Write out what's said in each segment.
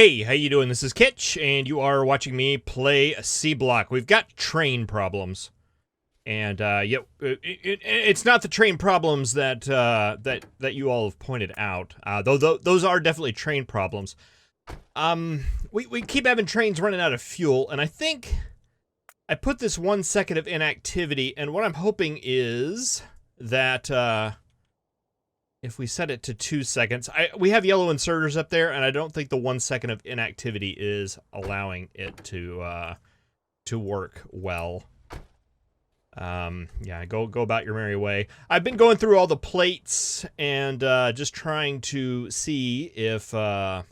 Hey, how you doing? This is Kitch, and you are watching me play Seablock. We've got train problems, and it's not the train problems that that you all have pointed out. Though those are definitely train problems. We keep having trains running out of fuel, and I think I put this 1 second of inactivity, and what I'm hoping is that if we set it to 2 seconds, we have yellow inserters up there, and I don't think the 1 second of inactivity is allowing it to work well. Yeah, go about your merry way. I've been going through all the plates and just trying to see if let's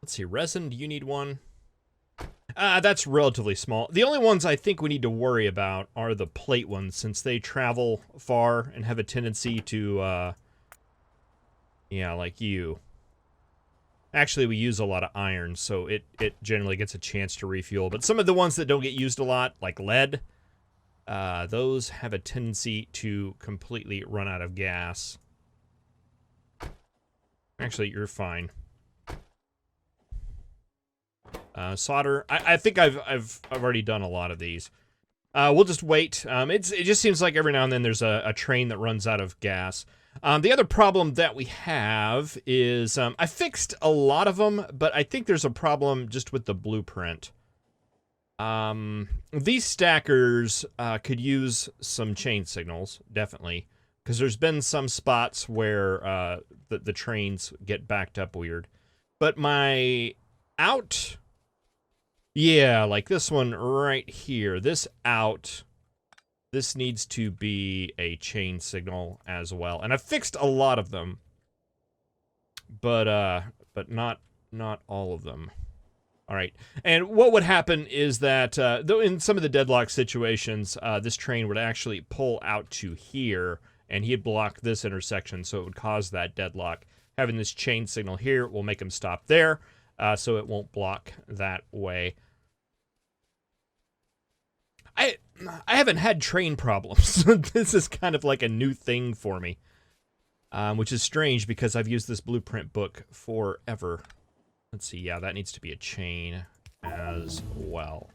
see, resin, do you need one? That's relatively small. The only ones I think we need to worry about are the plate ones, since they travel far and have a tendency to, yeah, like you. Actually, we use a lot of iron, so it generally gets a chance to refuel. But some of the ones that don't get used a lot, like lead, those have a tendency to completely run out of gas. Actually, you're fine. Solder. I think I've already done a lot of these. We'll just wait. It just seems like every now and then there's a train that runs out of gas. The other problem that we have is I fixed a lot of them, but I think there's a problem just with the blueprint. These stackers could use some chain signals, definitely, because there's been some spots where the trains get backed up weird. But my out... Yeah, like this one right here. This out. This needs to be a chain signal as well. And I've fixed a lot of them. But not all of them. Alright. And what would happen is that, though in some of the deadlock situations, this train would actually pull out to here, and he'd block this intersection, so it would cause that deadlock. Having this chain signal here will make him stop there, so it won't block that way. I haven't had train problems. This is kind of like a new thing for me. Which is strange because I've used this blueprint book forever. Let's see, yeah, that needs to be a chain as well.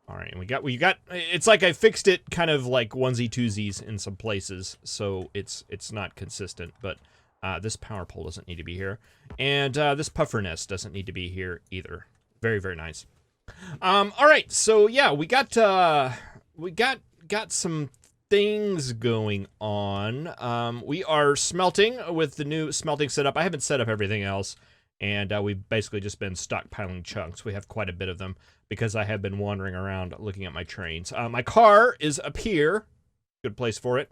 Alright, and we got, it's like I fixed it kind of like onesie twosies in some places, so it's not consistent, but this power pole doesn't need to be here. And this puffer nest doesn't need to be here either. Very, very nice. Alright, so yeah, we got some things going on. We are smelting with the new smelting setup. I haven't set up everything else, and we've basically just been stockpiling chunks. We have quite a bit of them, because I have been wandering around looking at my trains. My car is up here. Good place for it.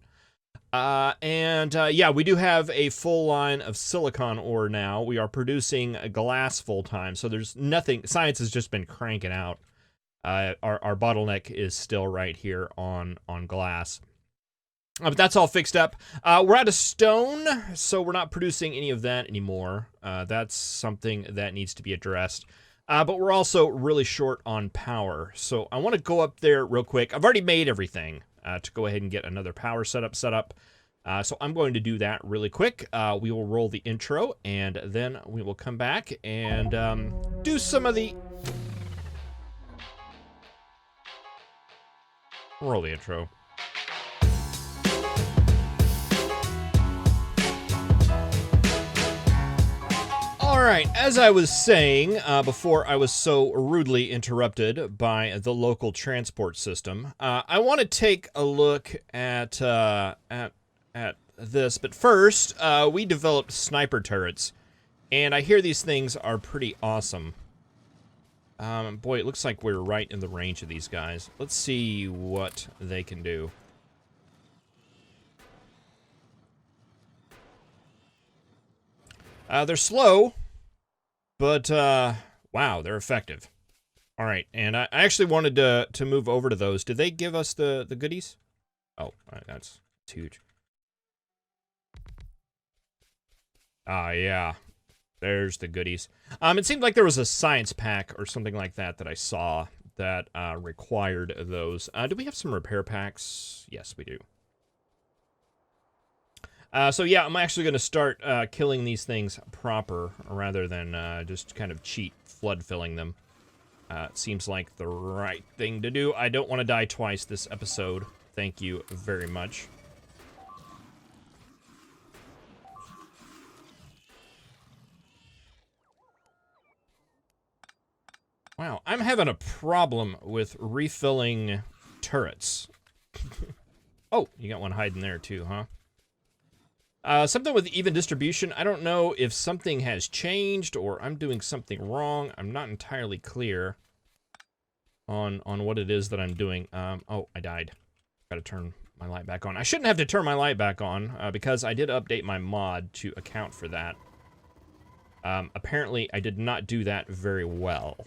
Yeah, we do have a full line of silicon ore now. We are producing glass full time, so there's nothing. Science has just been cranking out. Our bottleneck is still right here on glass. But that's all fixed up. We're out of stone, so we're not producing any of that anymore. That's something that needs to be addressed. But we're also really short on power, so I want to go up there real quick. I've already made everything. To go ahead and get another power setup set up. So I'm going to do that really quick. We will roll the intro, and then we will come back and do some of the... Roll the intro. Alright, as I was saying before I was so rudely interrupted by the local transport system, I want to take a look at this, but first, we developed sniper turrets, and I hear these things are pretty awesome. Boy, it looks like we're right in the range of these guys. Let's see what they can do. They're slow, but, wow, they're effective. Alright, and I actually wanted to move over to those. Did they give us the goodies? Oh, that's huge. Yeah. There's the goodies. It seemed like there was a science pack or something like that that I saw that required those. Do we have some repair packs? Yes, we do. So yeah, I'm actually going to start killing these things proper rather than just kind of cheat flood filling them. It seems like the right thing to do. I don't want to die twice this episode. Thank you very much. Wow, I'm having a problem with refilling turrets. Oh, you got one hiding there too, huh? Something with even distribution. I don't know if something has changed or I'm doing something wrong. I'm not entirely clear on what it is that I'm doing. Oh, I died. Gotta turn my light back on. I shouldn't have to turn my light back on because I did update my mod to account for that. Apparently, I did not do that very well.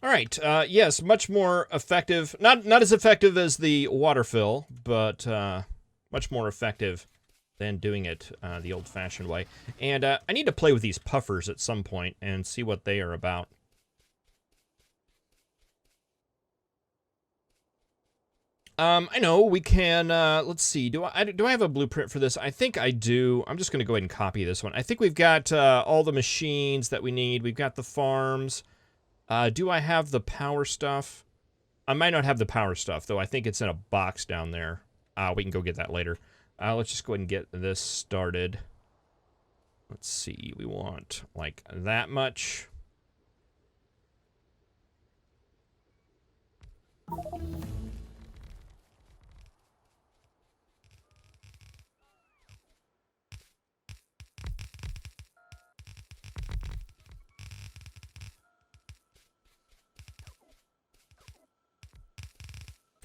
All right, yes, much more effective. Not as effective as the water fill, but much more effective than doing it the old-fashioned way. And I need to play with these puffers at some point and see what they are about. I know we can, let's see, do I have a blueprint for this? I think I do. I'm just going to go ahead and copy this one. I think we've got all the machines that we need. We've got the farms. Do I have the power stuff? I might not have the power stuff, though. I think it's in a box down there. We can go get that later. Let's just go ahead and get this started. Let's see. We want, like, that much.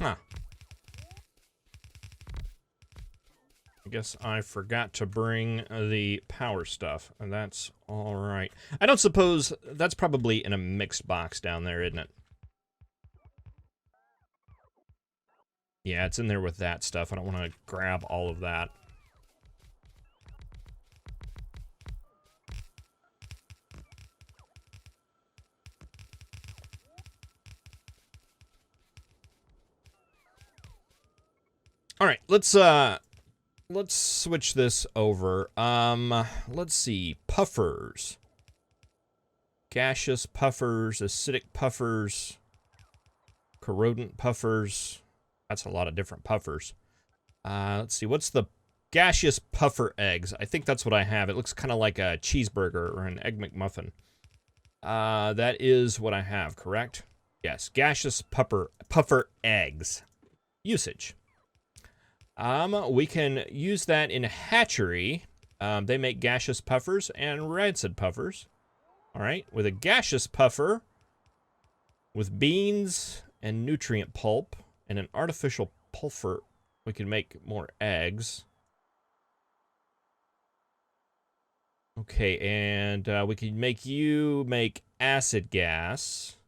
Huh. I guess I forgot to bring the power stuff, and that's all right. I don't suppose that's probably in a mixed box down there, isn't it? Yeah, it's in there with that stuff. I don't want to grab all of that. All right, let's switch this over. Let's see. Puffers. Gaseous puffers, acidic puffers, corrodant puffers. That's a lot of different puffers. Let's see. What's the gaseous puffer eggs? I think that's what I have. It looks kind of like a cheeseburger or an Egg McMuffin. That is what I have, correct? Yes, gaseous puffer eggs. Usage. We can use that in a hatchery. They make gaseous puffers and rancid puffers. All right, with a gaseous puffer, with beans and nutrient pulp, and an artificial pulper, we can make more eggs. Okay, and we can make you make acid gas.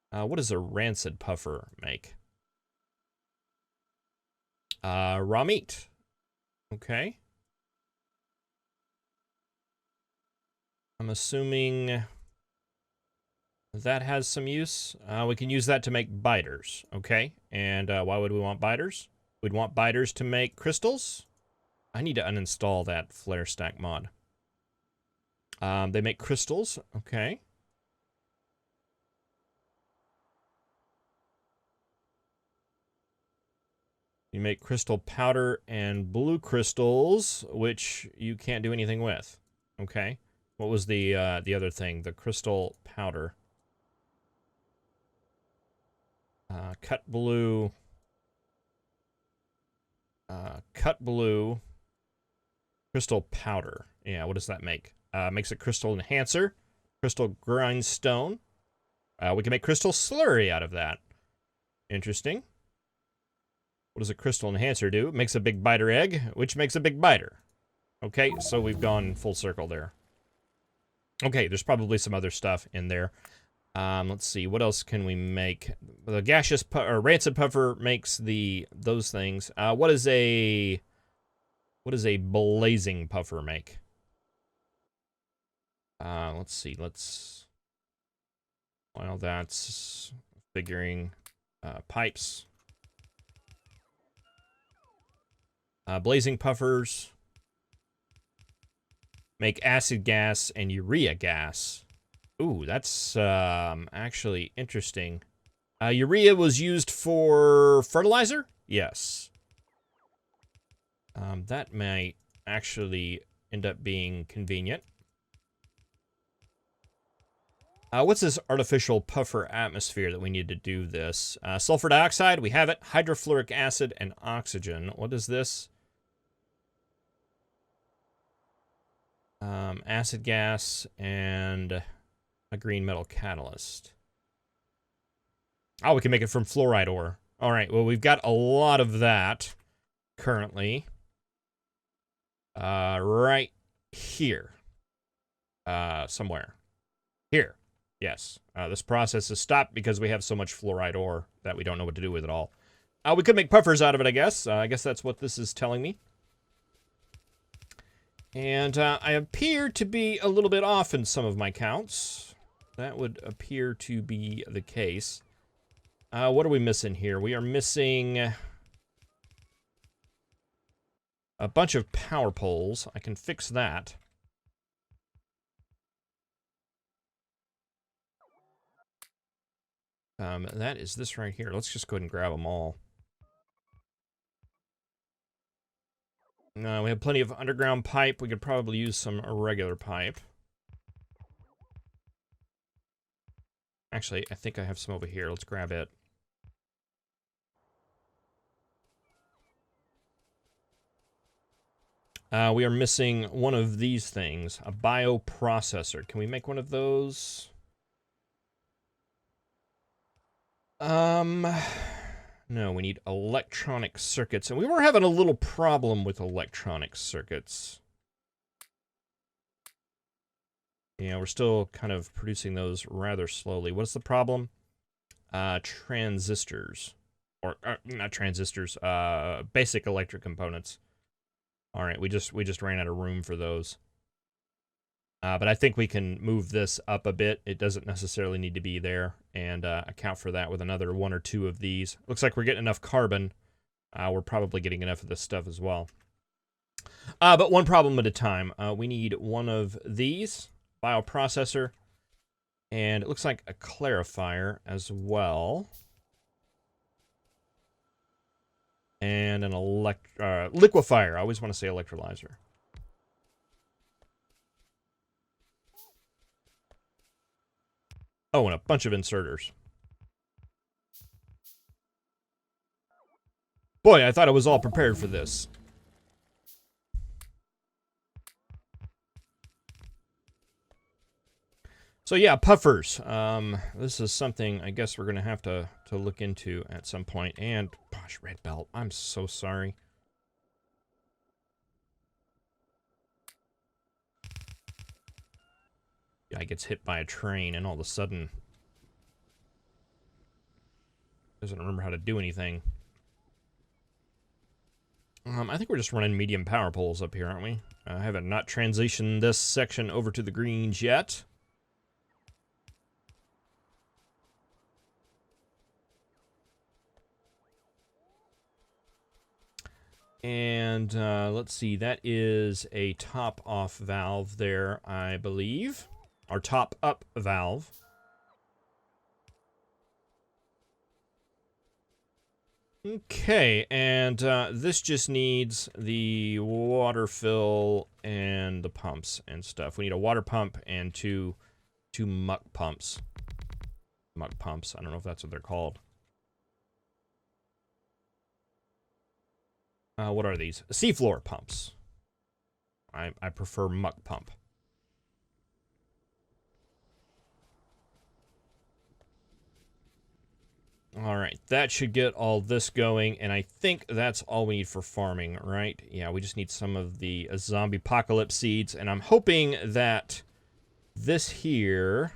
What does a rancid puffer make? Raw meat. Okay. I'm assuming that has some use. We can use that to make biters. Okay. And why would we want biters? We'd want biters to make crystals. I need to uninstall that flare stack mod. They make crystals. Okay. You make crystal powder and blue crystals, which you can't do anything with. Okay. What was the other thing? The crystal powder. Cut blue. Cut blue. Crystal powder. Yeah, what does that make? Makes a crystal enhancer. Crystal grindstone. We can make crystal slurry out of that. Interesting. What does a crystal enhancer do? It makes a big biter egg, which makes a big biter. Okay, so we've gone full circle there. Okay, there's probably some other stuff in there. Let's see, what else can we make? The gaseous or rancid puffer makes those things. What is a What does a blazing puffer make? Let's see. Well, that's figuring pipes. Blazing puffers make acid gas and urea gas. Ooh, that's actually interesting. Urea was used for fertilizer? Yes. That might actually end up being convenient. What's this artificial puffer atmosphere that we need to do this? Sulfur dioxide, we have it. Hydrofluoric acid and oxygen. What is this? Acid gas and a green metal catalyst. Oh, we can make it from fluoride ore. All right, well, we've got a lot of that currently. Right here. Somewhere. Here. Yes. This process is stopped because we have so much fluoride ore that we don't know what to do with it all. We could make puffers out of it, I guess. I guess that's what this is telling me. And I appear to be a little bit off in some of my counts. That would appear to be the case. What are we missing here? We are missing a bunch of power poles. I can fix that. That is this right here. Let's just go ahead and grab them all. We have plenty of underground pipe. We could probably use some regular pipe. Actually, I think I have some over here. Let's grab it. We are missing one of these things, a bioprocessor. Can we make one of those? No, we need electronic circuits. And we were having a little problem with electronic circuits. Yeah, we're still kind of producing those rather slowly. What's the problem? Transistors. Or, not transistors, basic electric components. All right, we just ran out of room for those. But I think we can move this up a bit. It doesn't necessarily need to be there, and account for that with another one or two of these. Looks like we're getting enough carbon. We're probably getting enough of this stuff as well. But one problem at a time. We need one of these, bioprocessor, and it looks like a clarifier as well. And an liquefier. I always want to say electrolyzer. Oh, and a bunch of inserters. Boy, I thought I was all prepared for this. So yeah, puffers. This is something I guess we're going to have to look into at some point. And, gosh, red belt. I'm so sorry. Guy gets hit by a train and all of a sudden doesn't remember how to do anything. I think we're just running medium power poles up here, aren't we? I haven't not transitioned this section over to the greens yet. And let's see, that is a top-off valve there, I believe. Or top-up valve. Okay, and this just needs the water fill and the pumps and stuff. We need a water pump and two muck pumps. Muck pumps, I don't know if that's what they're called. What are these? Seafloor pumps. I prefer muck pump. All right, that should get all this going, and I think that's all we need for farming, right? Yeah, we just need some of the zombie apocalypse seeds, and I'm hoping that this here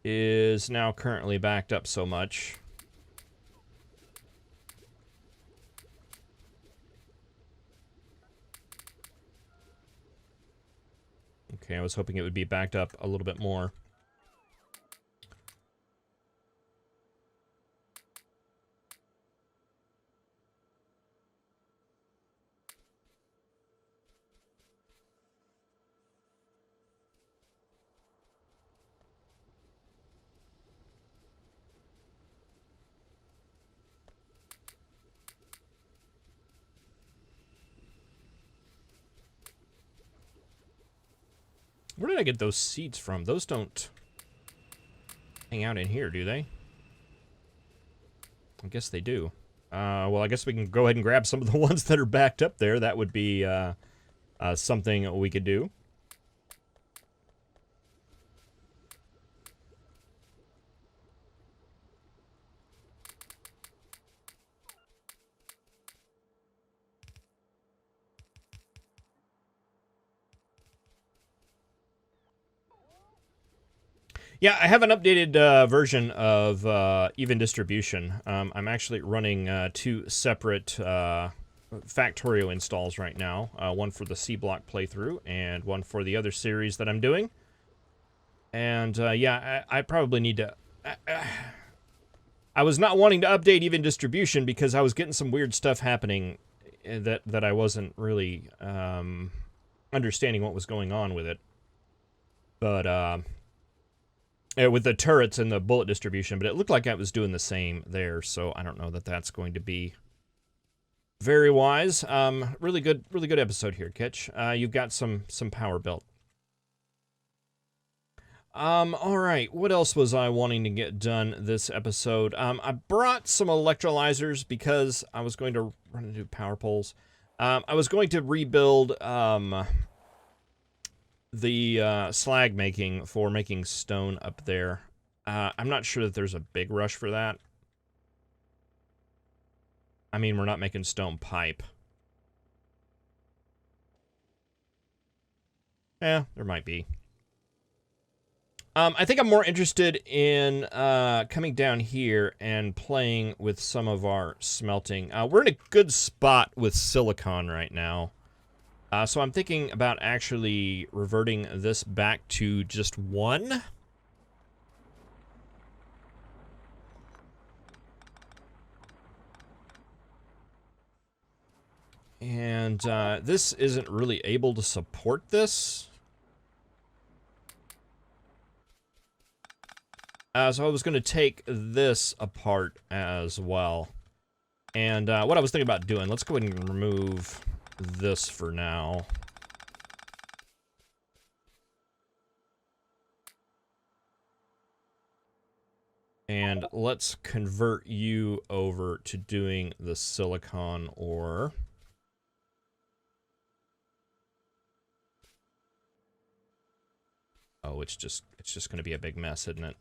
is now currently backed up so much. Okay, I was hoping it would be backed up a little bit more. Where did I get those seeds from? Those don't hang out in here, do they? I guess they do. Well, I guess we can go ahead and grab some of the ones that are backed up there. That would be something we could do. Yeah, I have an updated version of even distribution. I'm actually running 2 separate Factorio installs right now. One for the Seablock playthrough and one for the other series that I'm doing. And yeah, I probably need to... I was not wanting to update even distribution because I was getting some weird stuff happening that I wasn't really understanding what was going on with it. But... with the turrets and the bullet distribution, but it looked like I was doing the same there, so I don't know that that's going to be very wise. Really good episode here, Kitch. You've got some power built. All right, what else was I wanting to get done this episode? I brought some electrolyzers because I was going to run into power poles. I was going to rebuild, the slag making for making stone up there. I'm not sure that there's a big rush for that. I mean, we're not making stone pipe. Yeah, there might be. I think I'm more interested in coming down here and playing with some of our smelting. We're in a good spot with silicon right now. So I'm thinking about actually reverting this back to just 1. And this isn't really able to support this. So I was going to take this apart as well. And what I was thinking about doing, let's go ahead and remove this for now. And let's convert you over to doing the silicon ore. Oh, it's just going to be a big mess, isn't it?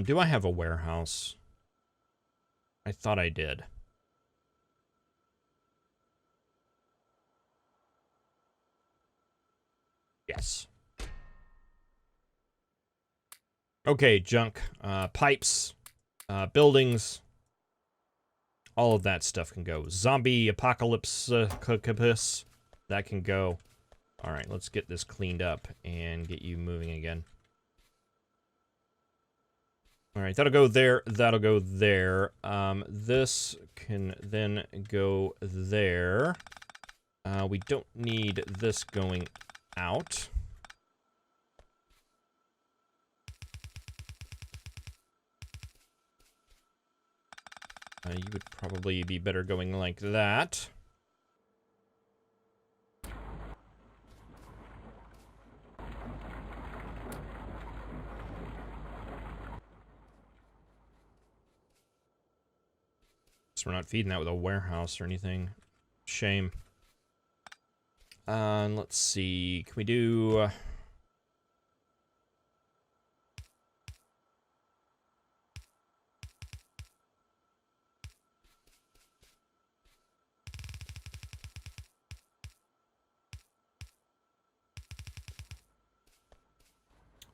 Do I have a warehouse? I thought I did. Yes. Okay, junk. Pipes. Buildings. All of that stuff can go. Zombie apocalypse. That can go. Alright, let's get this cleaned up and get you moving again. Alright, that'll go there. That'll go there. This can then go there. We don't need this going out. You would probably be better going like that. So we're not feeding that with a warehouse or anything. Shame. Let's see. Can we do...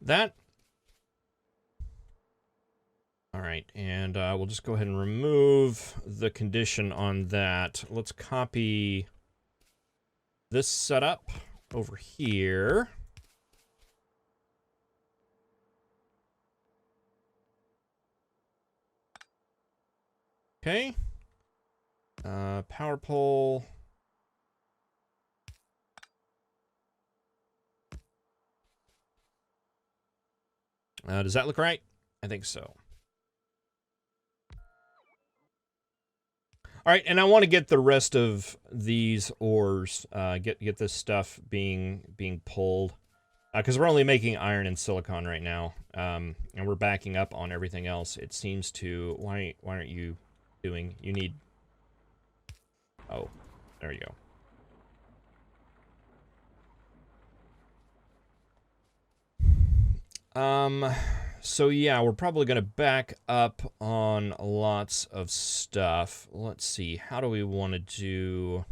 that. All right, and we'll just go ahead and remove the condition on that. Let's copy this setup over here. Okay. Power pole. Does that look right? I think so. All right, and I want to get the rest of these ores, get this stuff being pulled, because we're only making iron and silicon right now, and we're backing up on everything else. It seems to. Why aren't you doing? You need. Oh, there you go. So yeah, we're probably gonna back up on lots of stuff. Let's see, how do we want to do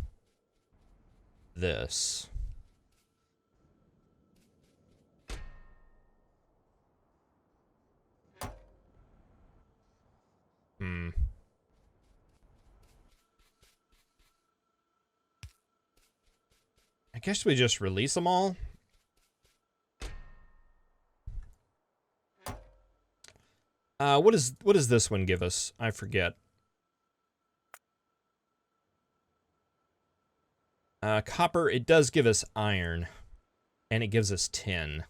this? I guess we just release them all. What does this one give us? I forget. Copper, it does give us iron, and it gives us tin.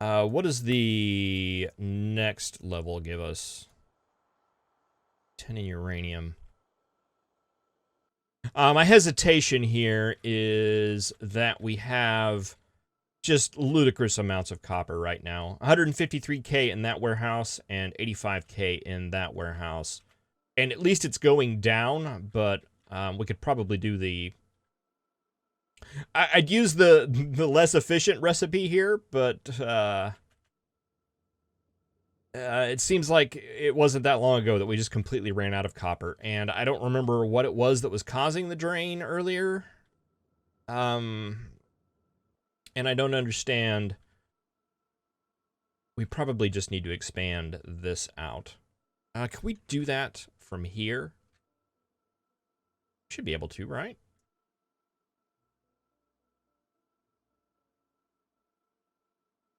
What does the next level give us? Tin and uranium. My hesitation here is that we have just ludicrous amounts of copper right now. 153k in that warehouse and 85k in that warehouse. And at least it's going down, but we could probably do the... I'd use the less efficient recipe here, but it seems like it wasn't that long ago that we just completely ran out of copper. And I don't remember what it was that was causing the drain earlier. And I don't understand. We probably just need to expand this out. Can we do that from here? Should be able to, right?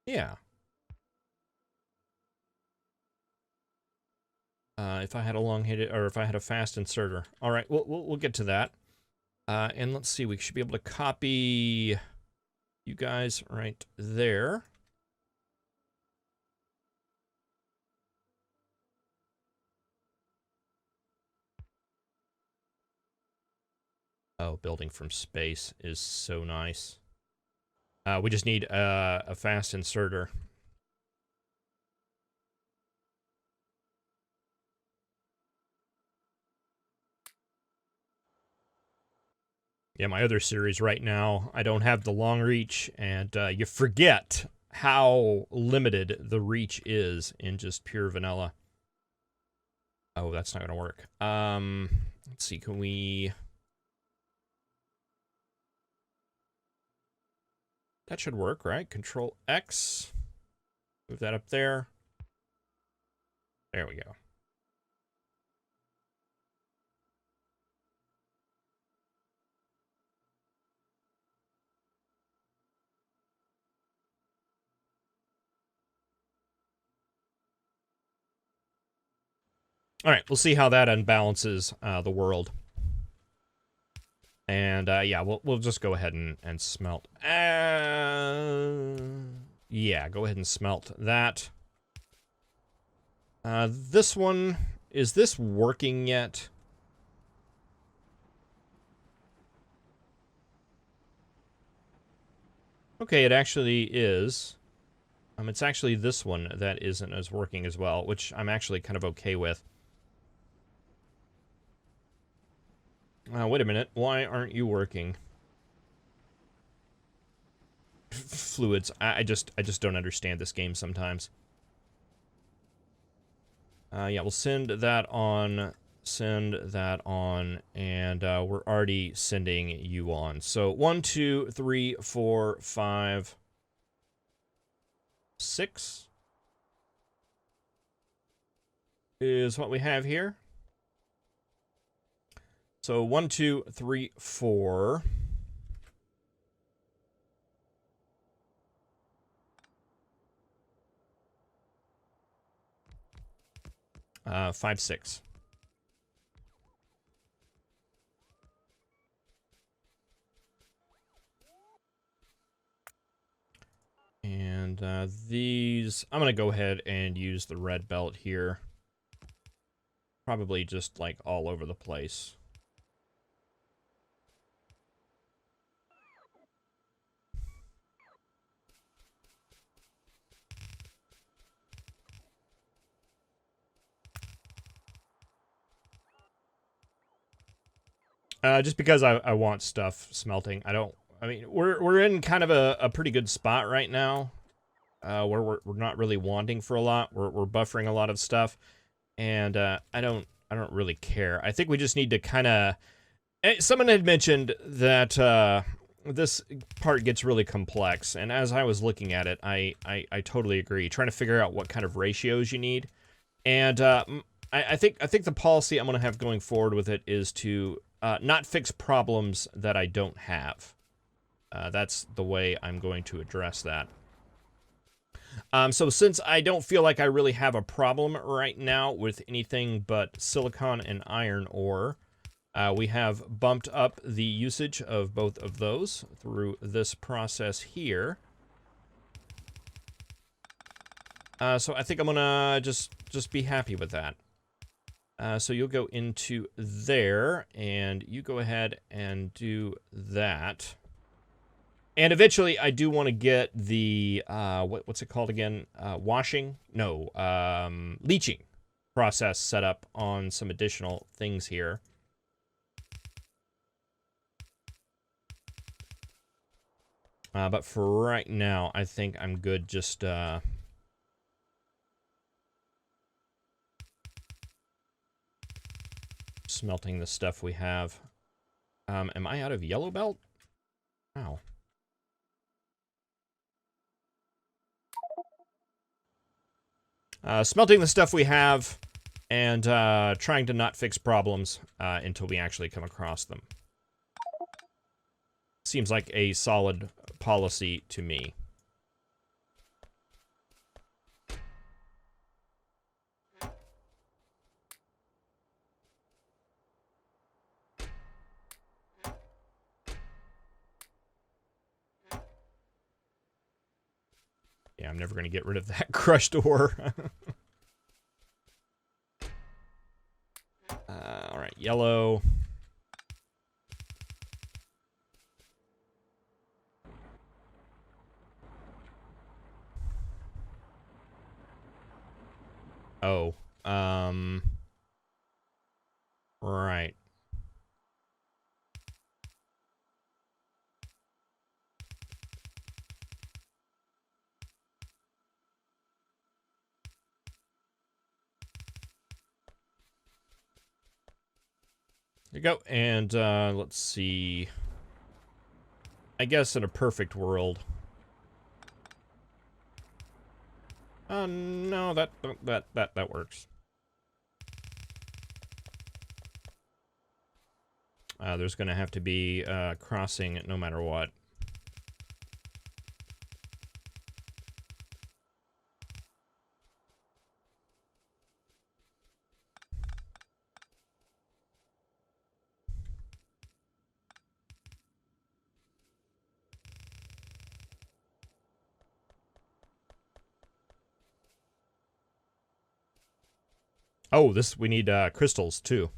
Yeah. If I had a long-headed, or if I had a fast inserter. All right, we'll get to that. And let's see, we should be able to copy you guys right there. Oh, building from space is so nice. We just need a fast inserter. Yeah, my other series right now, I don't have the long reach, and you forget how limited the reach is in just pure vanilla. Oh, that's not going to work. Let's see, can we... That should work, right? Control X. Move that up there. There we go. All right, we'll see how that unbalances the world. And yeah, we'll just go ahead and smelt. Yeah, go ahead and smelt that. This one, is this working yet? Okay, it actually is. It's actually this one that isn't as working as well, which I'm actually kind of okay with. Wait a minute. Why aren't you working? Fluids. I just don't understand this game sometimes. Yeah, we'll send that on, and we're already sending you on. So 1, 2, 3, 4, 5. 6 is what we have here. So 1, 2, 3, 4. 5, 6. And these, I'm going to go ahead and use the red belt here. Probably just like all over the place. Just because I want stuff smelting. I mean, we're in kind of a pretty good spot right now. Where we're not really wanting for a lot. We're buffering a lot of stuff. And I don't really care. I think we just need to kind of... Someone had mentioned that this part gets really complex. And as I was looking at it, I totally agree. Trying to figure out what kind of ratios you need. And I think the policy I'm going to have going forward with it is to not fix problems that I don't have. That's the way I'm going to address that. So since I don't feel like I really have a problem right now with anything but silicon and iron ore, we have bumped up the usage of both of those through this process here. So I think I'm gonna just be happy with that. So you'll go into there, and you go ahead and do that. And eventually, I do want to get the, what's it called again? Washing? No, leaching process set up on some additional things here. But for right now, I think I'm good just, smelting the stuff we have. Am I out of yellow belt? Wow. Smelting the stuff we have, and trying to not fix problems until we actually come across them. Seems like a solid policy to me. Yeah, I'm never going to get rid of that crushed ore. All right, yellow. Oh, right. There you go, and let's see. I guess in a perfect world. No, that works. There's gonna have to be crossing no matter what. Oh, we need crystals too.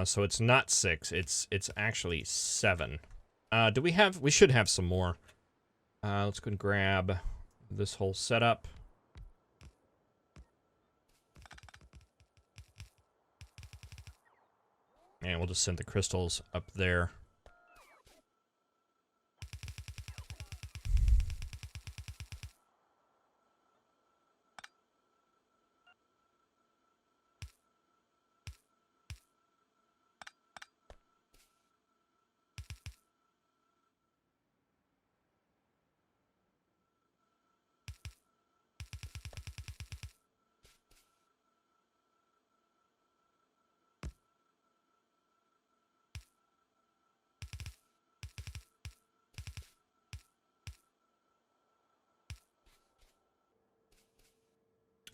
So it's not 6, it's actually 7. We should have some more. Let's go and grab this whole setup. And we'll just send the crystals up there.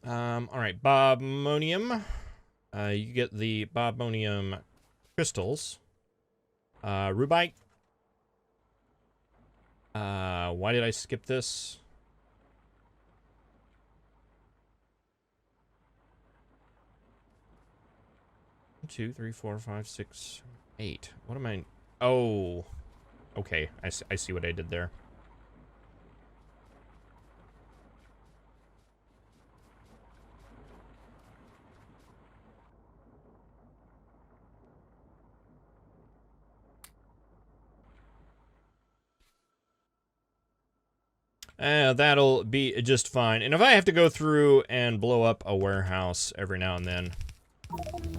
All right, bobmonium. You get the bobmonium crystals. Rubite. Why did I skip this? One, 2, 3, 4, 5, 6, 8. What am I? Oh, okay. I see what I did there. That'll be just fine. And if I have to go through and blow up a warehouse every now and then,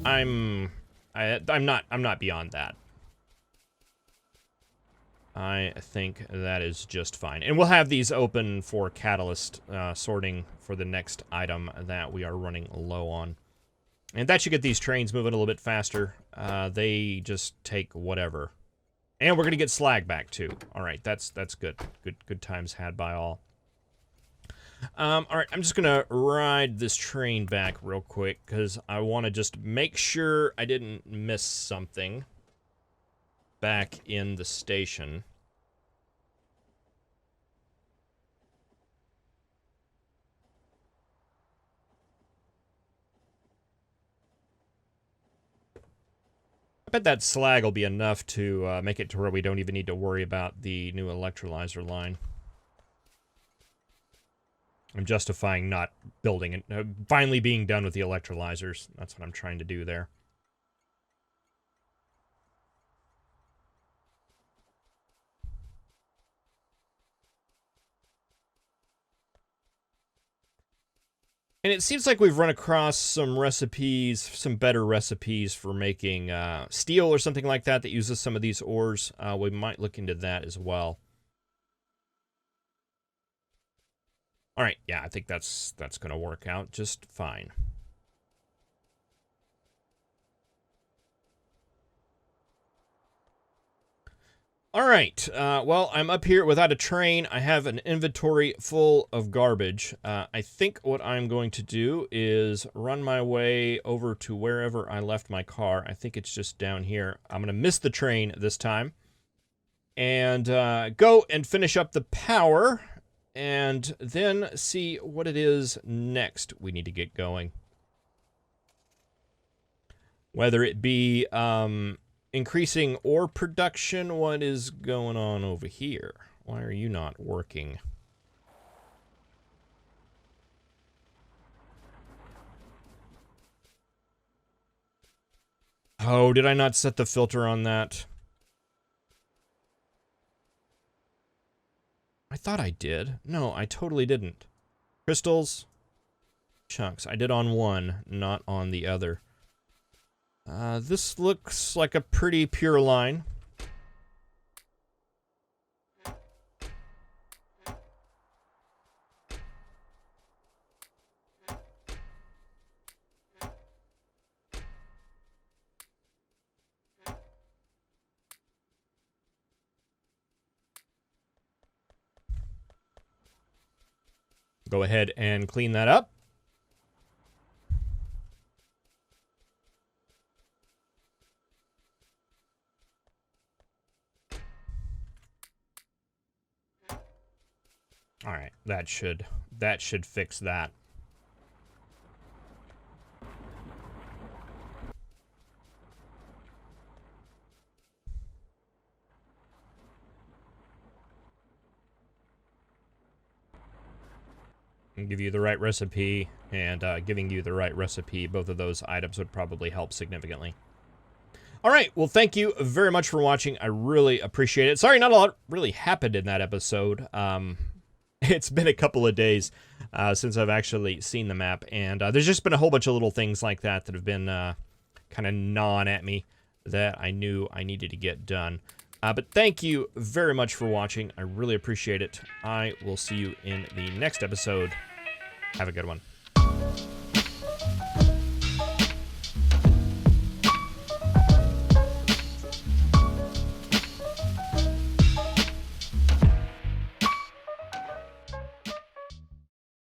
I'm not beyond that. I think that is just fine. And we'll have these open for catalyst sorting for the next item that we are running low on. And that should get these trains moving a little bit faster. They just take whatever. And we're gonna get slag back too. All right, that's good. Good times had by all. All right, I'm just gonna ride this train back real quick because I want to just make sure I didn't miss something back in the station. I bet that slag will be enough to make it to where we don't even need to worry about the new electrolyzer line. I'm justifying not building it, finally being done with the electrolyzers. That's what I'm trying to do there. And it seems like we've run across some recipes, some better recipes for making steel or something like that that uses some of these ores. We might look into that as well. All right, yeah, I think that's going to work out just fine. All right, well, I'm up here without a train. I have an inventory full of garbage. I think what I'm going to do is run my way over to wherever I left my car. I think it's just down here. I'm going to miss the train this time. And go and finish up the power. And then see what it is next we need to get going. Whether it be... increasing ore production. What is going on over here? Why are you not working? Oh, did I not set the filter on that? I thought I did. No, I totally didn't. Crystals. Chunks. I did on one, not on the other. This looks like a pretty pure line. Go ahead and clean that up. All right, that should fix that. And give you the right recipe, and giving you the right recipe, both of those items would probably help significantly. All right, well, thank you very much for watching. I really appreciate it. Sorry, not a lot really happened in that episode. It's been a couple of days since I've actually seen the map, and there's just been a whole bunch of little things like that that have been kind of gnawing at me that I knew I needed to get done. But thank you very much for watching. I really appreciate it. I will see you in the next episode. Have a good one.